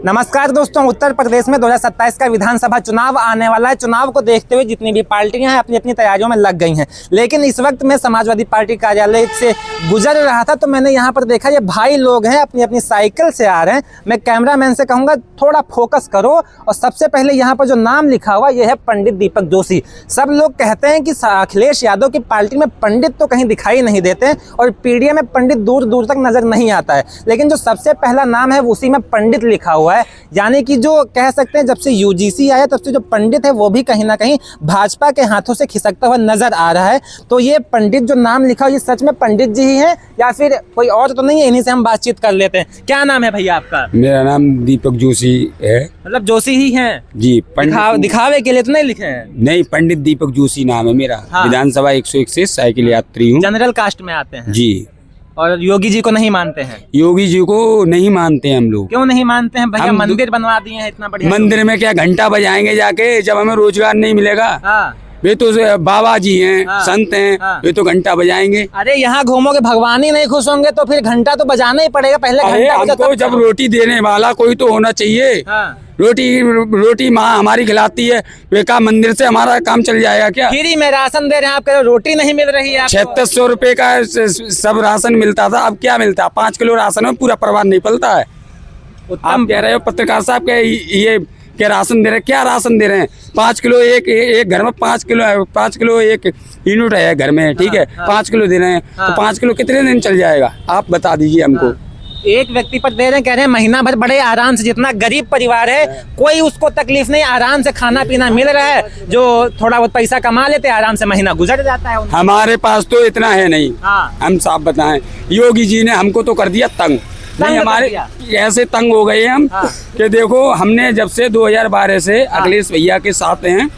नमस्कार दोस्तों, उत्तर प्रदेश में 2027 का विधानसभा चुनाव आने वाला है। चुनाव को देखते हुए जितनी भी पार्टियां हैं अपनी अपनी तैयारियों में लग गई हैं। लेकिन इस वक्त मैं समाजवादी पार्टी कार्यालय से गुजर रहा था तो मैंने यहां पर देखा ये भाई लोग हैं अपनी अपनी साइकिल से आ रहे हैं। मैं कैमरामैन से कहूँगा थोड़ा फोकस करो। और सबसे पहले यहाँ पर जो नाम लिखा हुआ ये है पंडित दीपक जोशी। सब लोग कहते हैं कि अखिलेश यादव की पार्टी में पंडित तो कहीं दिखाई नहीं देते और पीडीए में पंडित दूर दूर तक नजर नहीं आता है, लेकिन जो सबसे पहला नाम है उसी में पंडित लिखा हुआ है। यानी कि जो कह सकते हैं जब से यूजीसी आया तब से जो पंडित है वो भी कहीं ना कहीं भाजपा के हाथों से खिसकता हुआ नजर आ रहा है। तो ये पंडित जो नाम लिखा हुआ ये सच में पंडित जी ही हैं या फिर कोई और तो नहीं है? इन्हीं से हम बातचीत कर लेते हैं। क्या नाम है भैया आपका? मेरा नाम दीपक जोशी है। मतलब जोशी ही हैं जी। दिखावे के लिए तो नहीं लिखे हैं? नहीं, पंडित दीपक जोशी नाम है मेरा। हाँ। विधानसभा 161 साइकिल यात्री हूँ। जनरल कास्ट में आते हैं जी। और योगी जी को नहीं मानते हैं? योगी जी को नहीं मानते हैं हम लोग। क्यों नहीं मानते हैं भैया? मंदिर बनवा दिए हैं इतना बढ़िया। मंदिर में क्या घंटा बजाएंगे जाके जब हमें रोजगार नहीं मिलेगा? हाँ। वे तो बाबा जी हैं। हाँ। संत हैं। हाँ। वे तो घंटा बजाएंगे। अरे यहाँ घूमोगे भगवान ही नहीं खुश होंगे तो फिर घंटा तो बजाना ही पड़ेगा। पहले अरे घंटा बजा हमको तब जब रोटी देने वाला कोई तो होना चाहिए। हाँ। रोटी माँ हमारी खिलाती है। वे का मंदिर से हमारा काम चल जाएगा क्या? फ्री में राशन दे रहे हैं, आप कह रहे हो रोटी नहीं मिल रही है आपको। 7600 रुपए का सब राशन मिलता था, अब क्या मिलता है? 5 किलो राशन में पूरा परिवार नहीं पलता है। आप कह रहे हो पत्रकार साहब के ये क्या राशन दे रहे हैं? क्या राशन दे रहे हैं? 5 किलो एक घर में 5 किलो एक यूनिट है घर में, ठीक है। 5 किलो दे रहे हैं तो 5 किलो कितने दिन चल जाएगा? आप बता दीजिए हमको। एक व्यक्ति पर दे रहे हैं, कह रहे हैं महीना भर बड़े आराम से, जितना गरीब परिवार है कोई उसको तकलीफ नहीं, आराम से खाना पीना मिल रहा है। जो थोड़ा बहुत पैसा कमा लेते हैं आराम से महीना गुजर जाता है उनका। हमारे पास तो इतना है नहीं। हाँ। हम साफ बताएं, योगी जी ने हमको तो कर दिया तंग। नहीं, हमारे ऐसे तंग हो गए हम कि देखो, हमने जब से 2012 से अखिलेश भैया के साथ हैं।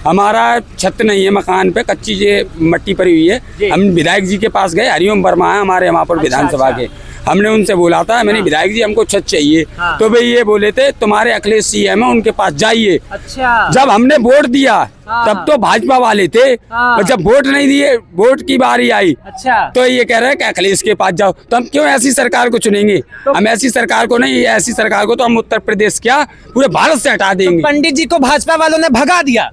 हमारा छत नहीं है मकान पे, कच्ची मट्टी पड़ी हुई है। हम विधायक जी के पास गए, हरिओम वर्मा है हमारे वहाँ पर विधानसभा के। हमने उनसे बोला था, मैंने विधायक जी हमको छत चाहिए। तो भाई ये बोले थे तुम्हारे अखिलेश सीएम है उनके पास जाइए। अच्छा। जब हमने वोट दिया तब तो भाजपा वाले थे, और जब वोट नहीं दिए, वोट की बारी आई तो ये कह रहे हैं कि अखिलेश के पास जाओ। तो हम क्यों ऐसी सरकार को चुनेंगे? हम ऐसी सरकार को नहीं, ऐसी सरकार को तो हम उत्तर प्रदेश क्या पूरे भारत से हटा देंगे। तो पंडित जी को भाजपा वालों ने भगा दिया।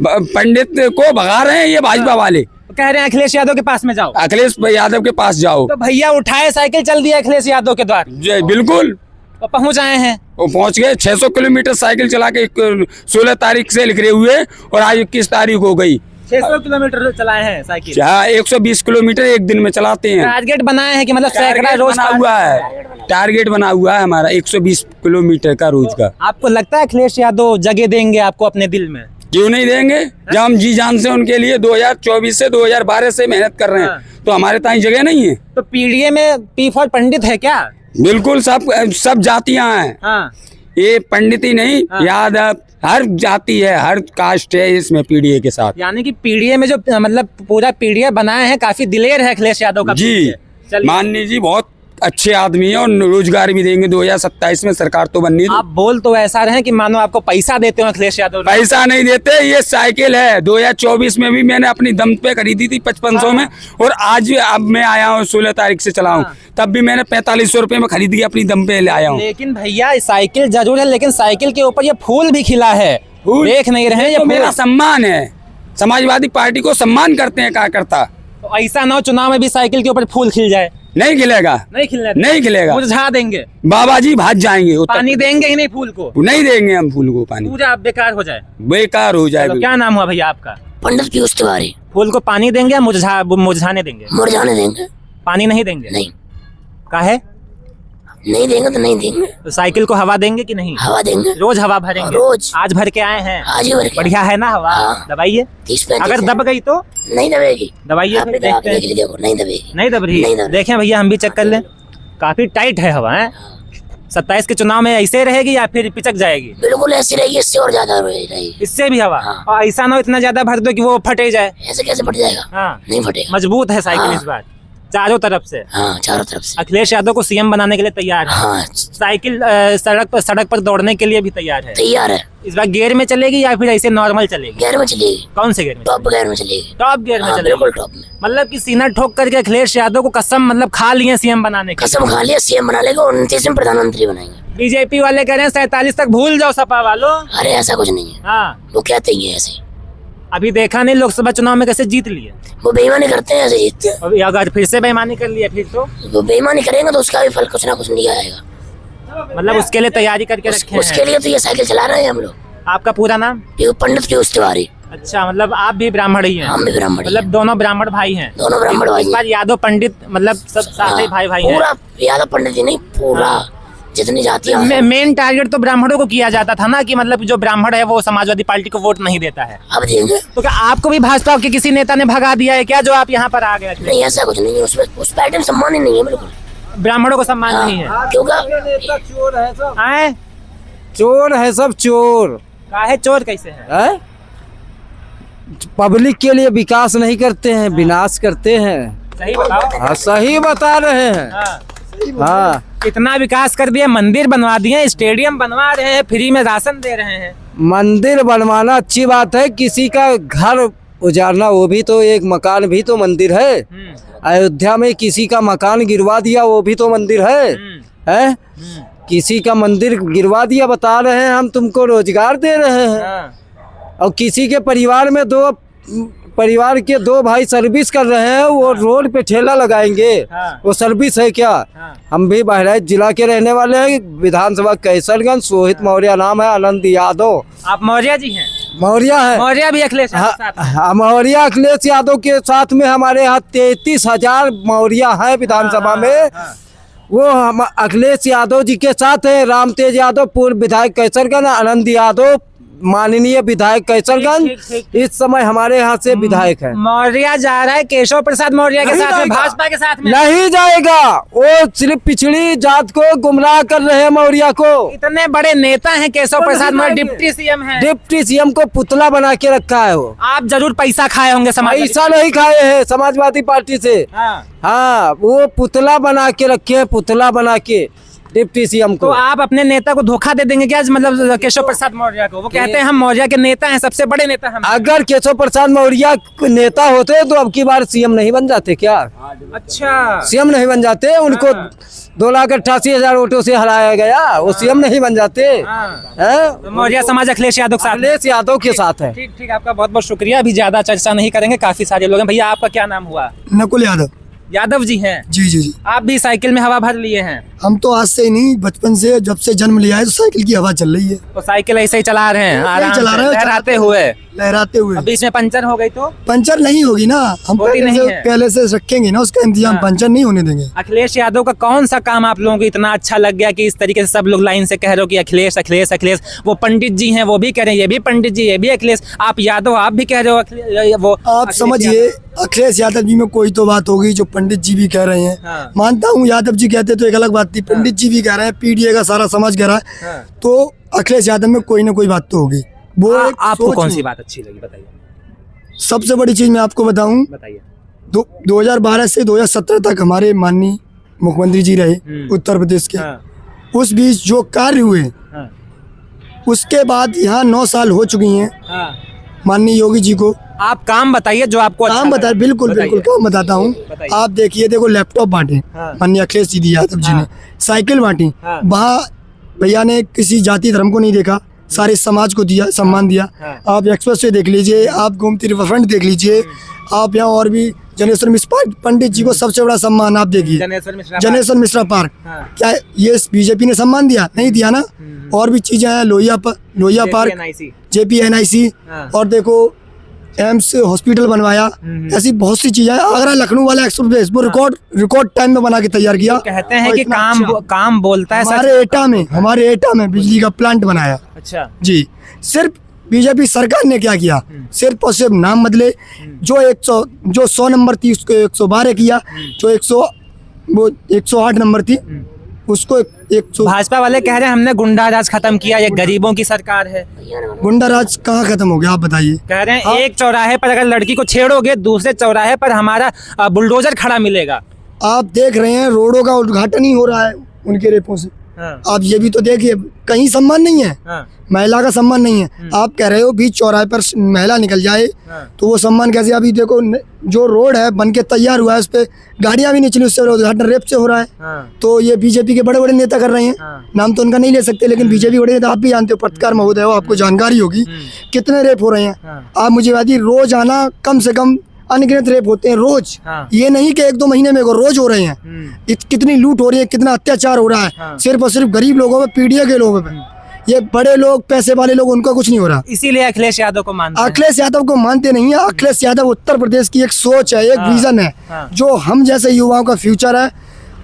पंडित को भगा रहे हैं ये भाजपा वाले। कह रहे हैं अखिलेश यादव के पास में जाओ, अखिलेश यादव के पास जाओ। तो भैया उठाए साइकिल चल दिया अखिलेश यादव के द्वार। बिल्कुल। और पहुंच आए हैं। वो पहुंच गए। 600 किलोमीटर साइकिल चला के 16 तारीख से लिख रहे हुए और आज 21 तारीख हो गई। 600 किलोमीटर चलाए हैं साइकिल। 120 किलोमीटर एक दिन में चलाते हैं। टारगेट बनाए हैं कि मतलब सैकड़ा रोज बना हुआ है। टारगेट बना हुआ है हमारा 120 किलोमीटर का रोज का। आपको लगता है अखिलेश यादव जगह देंगे आपको अपने दिल में? क्यों नहीं देंगे? जब हम जी जान से उनके लिए 2024 से 2012 से मेहनत कर रहे हैं तो हमारे ताई जगह नहीं है। तो पीडीए में पी फॉर पंडित है क्या? बिल्कुल, सब जातियां हैं। हाँ। ये पंडित ही नहीं, यादव हर जाति है, हर कास्ट है इसमें पीडीए के साथ। यानी कि पीडीए में जो मतलब पूरा पीडीए बनाए हैं काफी दिलेर है अखिलेश यादव का। जी, माननीय जी बहुत अच्छे आदमी है और रोजगार भी देंगे। 2027 में सरकार तो बननी। आप बोल तो ऐसा रहे कि मानो आपको पैसा देते हो अखिलेश यादव। पैसा नहीं देते, ये साइकिल है। 2024 में भी मैंने अपनी दम पे खरीदी थी 5500 में, और आज अब मैं आया हूँ 16 तारीख से चलाऊं तब भी मैंने 4500 रुपए में खरीद के अपनी दम पे ले आया हूँ। लेकिन भैया साइकिल जरूर है, लेकिन साइकिल के ऊपर ये फूल भी खिला है, देख नहीं रहे? ये मेरा सम्मान है। समाजवादी पार्टी को सम्मान करते हैं कार्यकर्ता। तो ऐसा ना हो चुनाव में भी साइकिल के ऊपर फूल खिल जाए। नहीं खिलेगा। नहीं खिलेगा। मुरझा देंगे। बाबा जी भाग जाएंगे। पानी देंगे ही नहीं फूल को? नहीं देंगे हम फूल को पानी। पूरा बेकार हो जाए। बेकार हो जाएगा। क्या नाम हुआ भैया आपका? पंडित पीयूष तिवारी। फूल को पानी देंगे या मुरझाने देंगे? मुरझाने देंगे। पानी नहीं देंगे? नहीं। काहे? नहीं देंगे तो नहीं देंगे। तो साइकिल को हवा देंगे कि नहीं? हवा देंगे। रोज हवा भरेंगे? रोज। आज भर के आए हैं? आज ही भर के। बढ़िया है ना हवा? दबाइए। 30-35 अगर दब गई तो नहीं दबेगी। दबाइए। देखो नहीं दबेगी। नहीं दब रही? देखें भैया हम भी चेक कर लें। काफी टाइट है हवा है। 27 के चुनाव में ऐसे रहेगी या फिर पिचक जाएगी? बिल्कुल ऐसी रहेगी, इससे और ज्यादा रहेगी। इससे भी हवा? और ऐसा ना इतना ज्यादा भर दो कि वो फटे जाए। ऐसे कैसे फट जाएगा? हाँ। नहीं फटेगा। मजबूत है साइकिल इस बार। चारों तरफ से हाँ चारों तरफ से। अखिलेश यादव को सीएम बनाने के लिए तैयार है। हाँ साइकिल सड़क पर दौड़ने के लिए भी तैयार है। तैयार है। इस बार गियर में चलेगी या फिर ऐसे नॉर्मल चलेगी? गियर में चलेगी। कौन से गियर में? टॉप गियर में चलेगी। टॉप गियर में हाँ, चलेगी। बिल्कुल टॉप में। मतलब कि सीना ठोक करके अखिलेश यादव को कसम मतलब खा लिए सीएम बनाने की। कसम खा लिया सीएम बना लेगा और 29 में प्रधानमंत्री बनाएंगे। बीजेपी वाले कह रहे हैं 47 तक भूल जाओ सपा वालों। अरे ऐसा कुछ नहीं है, हाँ वो कहते ही है ऐसे। अभी देखा नहीं लोकसभा चुनाव में कैसे जीत लिए। वो बेईमानी करते हैं ऐसे जीतते हैं। अभी अगर फिर से बेईमानी कर लिया फिर तो वो बेईमानी करेंगे तो उसका भी फल कुछ ना कुछ नहीं आएगा। मतलब उसके लिए तैयारी करके रखे उसके हैं। लिए तो ये साइकिल चला रहे हैं हम लोग। आपका पूरा नाम? पंडित पीयूष तिवारी। अच्छा मतलब आप भी ब्राह्मण ही हैं? हम भी ब्राह्मण ही मतलब हैं। दोनों ब्राह्मण भाई हैं? दोनों ब्राह्मण भाई इस बार यादव पंडित मतलब सब साथ ही भाई भाई हैं। पूरा यादव पंडित ही नहीं, पूरा जितनी जातियां हैं। मेन टारगेट तो ब्राह्मणों को किया जाता था ना कि मतलब जो ब्राह्मण है वो समाजवादी पार्टी को वोट नहीं देता है। अब देंगे। तो क्या आपको भी भाजपा के किसी नेता ने भगा दिया है क्या जो आप यहाँ पर आ गए? नहीं ऐसा कुछ नहीं है, उसमें उस पार्टी में सम्मान ही नहीं है बिल्कुल। ब्राह्मणों को सम्मान नहीं है? क्योंकि चोर है सब, आए चोर है सब चोर काहे चोर कैसे है? है। पब्लिक के लिए विकास नहीं करते हैं, विनाश करते हैं। सही बताओ। हाँ सही बता रहे हैं। हाँ। हाँ कितना विकास कर दिया, मंदिर बनवा दिए, स्टेडियम बनवा रहे हैं, फ्री में राशन दे रहे हैं। मंदिर बनवाना अच्छी बात है, किसी का घर उजाड़ना वो भी तो एक मकान भी तो मंदिर है। अयोध्या में किसी का मकान गिरवा दिया वो भी तो मंदिर है। किसी का मंदिर गिरवा दिया, बता रहे हैं हम तुमको रोजगार दे रहे हैं। और किसी के परिवार में परिवार के दो भाई सर्विस कर रहे हैं, वो रोड पे ठेला लगाएंगे। वो सर्विस है क्या? हम भी बहराइच जिला के रहने वाले हैं, विधानसभा कैसरगंज, सोहित मौर्य नाम है, आनंद यादव। आप मौर्य जी हैं? मौर्य है। मौर्य भी अखिलेश यादव साथ में? मौर्य अखिलेश यादव के साथ में हमारे यहाँ 33,000 मौर्य है विधानसभा में। वो हम अखिलेश यादव जी के साथ है। राम तेज यादव पूर्व विधायक कैसरगंज, आनंद यादव माननीय विधायक कैसरगंज इस समय हमारे यहाँ से विधायक है। मौर्य जा रहा है केशव प्रसाद मौर्य के साथ में, भाजपा के साथ में? नहीं जाएगा, वो सिर्फ पिछड़ी जात को गुमराह कर रहे हैं मौर्य को। इतने बड़े नेता हैं केशव प्रसाद मौर्य, डिप्टी सीएम है। डिप्टी सीएम को पुतला बना के रखा है वो। आप जरूर पैसा खाए होंगे समाजवादी? पैसा नहीं खाए हैं समाजवादी पार्टी से। हाँ वो पुतला बना के रखे हैं, पुतला बना के डिप्टी सीएम को। तो आप अपने नेता को धोखा दे देंगे क्या, मतलब केशव प्रसाद मौर्य को? वो कहते हैं हम मौर्य के नेता हैं, सबसे बड़े नेता हम। अगर केशव प्रसाद मौर्य नेता होते तो अब की बार सीएम नहीं बन जाते क्या? अच्छा सीएम नहीं बन जाते, उनको 2,88,000 वोटों से हराया गया, वो सीएम नहीं बन जाते। तो मौर्य समाज अखिलेश यादव के साथ? अखिलेश यादव के साथ है। ठीक ठीक, आपका बहुत बहुत शुक्रिया। अभी ज्यादा चर्चा नहीं करेंगे, काफी सारे लोग हैं। भैया आपका क्या नाम हुआ? नकुल यादव। यादव जी हैं? जी जी जी। आप भी साइकिल में हवा भर लिए हैं? हम तो आज से ही नहीं, बचपन से जब से जन्म लिया है तो साइकिल की हवा चल रही है। तो साइकिल ऐसे ही चला रहे हैं आराम चला से, रहे हैं, लहराते हुए? लहराते हुए। अभी इसमें पंचर हो गई तो? पंचर नहीं होगी ना, हम होती नहीं है। पहले से रखेंगे ना उसका इंतजाम, पंचर नहीं होने देंगे। अखिलेश यादव का कौन सा काम आप लोगों को इतना अच्छा लग गया कि इस तरीके से सब लोग लाइन से कह रहे हो कि अखिलेश अखिलेश अखिलेश? वो पंडित जी हैं वो भी कह रहे हैं ये भी पंडित जी, ये भी अखिलेश। आप यादव आप भी कह रहे हो वो आप समझिए, अखिलेश यादव जी में कोई तो बात होगी जो पंडित जी भी कह रहे हैं। हाँ। मानता हूँ यादव जी कहते तो एक अलग बात थी, पंडित जी भी कह रहे हैं, पीडीए का सारा समाज कह रहा है। हाँ। तो अखिलेश यादव में कोई ना कोई बात तो होगी। वो एक आपको सोच कौन में- सी बात अच्छी लगी बताइए? सबसे बड़ी चीज मैं आपको बताऊं, बताइए। 2012 से 2017 तक हमारे माननीय मुख्यमंत्री जी रहे उत्तर प्रदेश के। हाँ। उस बीच जो कार्य हुए, हाँ। उसके बाद यहाँ 9 साल हो चुकी हैं हाँ। माननीय योगी जी को। आप काम बताइए जो आपको अच्छा काम बता, लगे। बिल्कुल बताइए। बिल्कुल काम बताता हूँ। बताइए। आप देखिए, देखो लैपटॉप बांटे हाँ। माननीय अखिलेश जी यादव जी ने, साइकिल बांटी, हाँ। वहाँ भैया ने किसी जाति धर्म को नहीं देखा, सारे समाज को दिया, सम्मान दिया। हाँ। आप एक्सप्रेस वे देख लीजिए, आप गोमती रिवरफ्रंट देख लीजिए, आप यहाँ और भी जनेश्वर मिश्रा पंडित जी को सबसे बड़ा सम्मान आप देखिए, जनेश्वर मिश्रा पार्क। हाँ। क्या ये बीजेपी ने सम्मान दिया? नहीं दिया ना। और भी चीजें हैं, लोहिया पार्क, JPNIC, हाँ। और देखो एम्स हॉस्पिटल बनवाया। ऐसी बहुत सी चीजें हैं। आगरा लखनऊ वाला एक्सप्रेस वो रिकॉर्ड टाइम में बना के तैयार किया। कहते हैं और कि इतना काम अच्छा। काम बोलता है सच। हमारे एटा में बिजली का प्लांट बनाया। अच्छा। जी, सिर्फ बीजेपी सरकार ने क्या किया, सिर्फ और सिर्फ नाम बदले। जो 100 नंबर थी उसको 112 किया, जो 108 नंबर थी उसको 100। भाजपा वाले कह रहे हैं हमने गुंडा राज खत्म किया, ये गरीबों की सरकार है। गुंडा राज कहाँ खत्म हो गया आप बताइए? कह रहे हैं एक चौराहे पर अगर लड़की को छेड़ोगे दूसरे चौराहे पर हमारा बुलडोजर खड़ा मिलेगा। आप देख रहे हैं रोडों का उद्घाटन ही हो रहा है उनके रेपों से। आप ये भी तो देखिए, कहीं सम्मान नहीं है, महिला का सम्मान नहीं है। आप कह रहे हो बीच चौराहे पर महिला निकल जाए तो वो सम्मान कैसे? अभी देखो जो रोड है बन के तैयार हुआ है उस पर गाड़ियां भी नहीं चली, उससे उद्घाटन रेप से हो रहा है। तो ये बीजेपी के बड़े बड़े नेता कर रहे हैं, नाम तो उनका नहीं ले सकते, लेकिन बीजेपी बड़े नेता, आप भी जानते हो, पत्रकार महोदय हो, आपको जानकारी होगी कितने रेप हो रहे हैं। आप मुझे बताइए, रोज आना कम से कम अनगिनत रेप होते हैं रोज। ये नहीं कि 1-2 महीने में रोज हो रहे हैं। कितनी लूट हो रही है, कितना अत्याचार हो रहा है, सिर्फ और सिर्फ गरीब लोगों पे, पीढ़ियों के लोगों पे। ये बड़े लोग, पैसे वाले लोग, उनका कुछ नहीं हो रहा। इसीलिए अखिलेश यादव को मानते हैं। अखिलेश यादव को मानते नहीं है। अखिलेश यादव उत्तर प्रदेश की एक सोच है, एक विजन है, जो हम जैसे युवाओं का फ्यूचर है।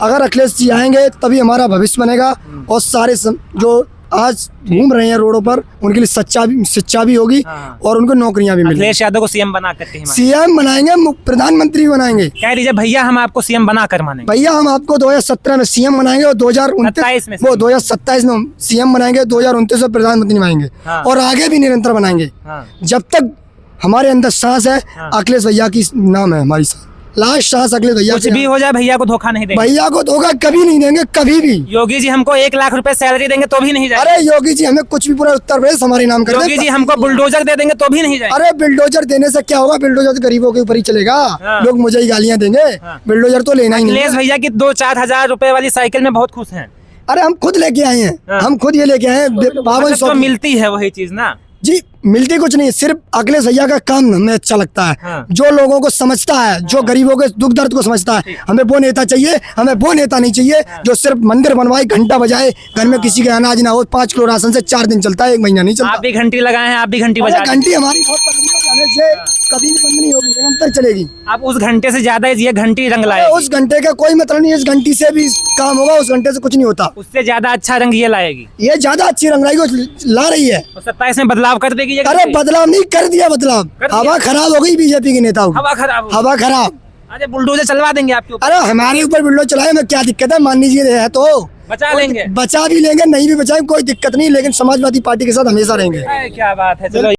अगर अखिलेश जी आएंगे तभी हमारा भविष्य बनेगा, और सारे जो आज घूम रहे हैं रोडों पर उनके लिए शिक्षा भी होगी और उनको नौकरियां भी मिलेंगी। अखिलेश यादव को सीएम बना करके सीएम बनाएंगे, प्रधानमंत्री बनाएंगे। कह दीजिए भैया हम आपको सीएम बना कर मानेंगे। भैया हम आपको 2017 में सीएम बनाएंगे और 2029 में, वो 2027 में सीएम बनाएंगे, 2029 में प्रधानमंत्री बनाएंगे और आगे भी निरंतर बनाएंगे जब तक हमारे अंदर सांस है। अखिलेश भैया की नाम है हमारी सांस, लास्ट सांस अखिलेश भैया। कुछ भी हो जाए भैया को धोखा नहीं देंगे। भैया को धोखा कभी नहीं देंगे, कभी भी। योगी जी हमको 1 लाख रुपए सैलरी देंगे तो भी नहीं जाएंगे। अरे योगी जी हमें कुछ भी, पूरा उत्तर प्रदेश हमारे नाम कर। योगी जी हमको बुलडोजर दे देंगे तो भी नहीं जाएंगे। अरे बुलडोजर देने से क्या होगा? बुलडोजर तो गरीबों के ऊपर ही चलेगा, लोग मुझे ही गालियां देंगे। बुलडोजर तो लेना ही नहीं। अखिलेश भैया की 2-4 हजार रुपए वाली साइकिल में बहुत खुश हैं। अरे हम खुद लेके आए हैं, हम खुद ये लेके आए हैं 5200। तो मिलती है वही चीज ना जी, मिलती कुछ नहीं, सिर्फ अखिलेश भैया का काम हमें अच्छा लगता है। जो लोगों को समझता है, जो गरीबों के दुख दर्द को समझता है, हमें वो नेता चाहिए। हमें वो नेता नहीं चाहिए जो सिर्फ मंदिर बनवाए, घंटा बजाए, घर में किसी के अनाज ना हो, 5 किलो राशन से 4 दिन चलता है, 1 महीना नहीं चलता। आप भी घंटी लगाए हैं, आप भी घंटी बजा। घंटी हमारी बहुत तगड़ी है, जाने से कभी भी बंद नहीं होगी, निरंतर चलेगी। आप उस घंटे से ज्यादा ये घंटी रंग लाए। उस घंटे का कोई मतलब नहीं, इस घंटी से भी काम होगा, उस घंटे से कुछ नहीं होता। उससे ज्यादा अच्छा रंग ये लाएगी, ये ज्यादा अच्छी रंग लाएगी, ला रही है। 27 में बदलाव कर देगी ये। अरे बदलाव नहीं कर दिया, बदलाव हवा खराब हो गई बीजेपी के नेताओं की। हवा खराब। अरे बुलडोजर चलवा देंगे आपके ऊपर। अरे हमारे ऊपर बुलडोजर चलाए में क्या दिक्कत है? मान लीजिए है तो बचा लेंगे, बचा भी लेंगे, नहीं भी बचाए कोई दिक्कत नहीं, लेकिन समाजवादी पार्टी के साथ हमेशा रहेंगे। क्या बात है। चलो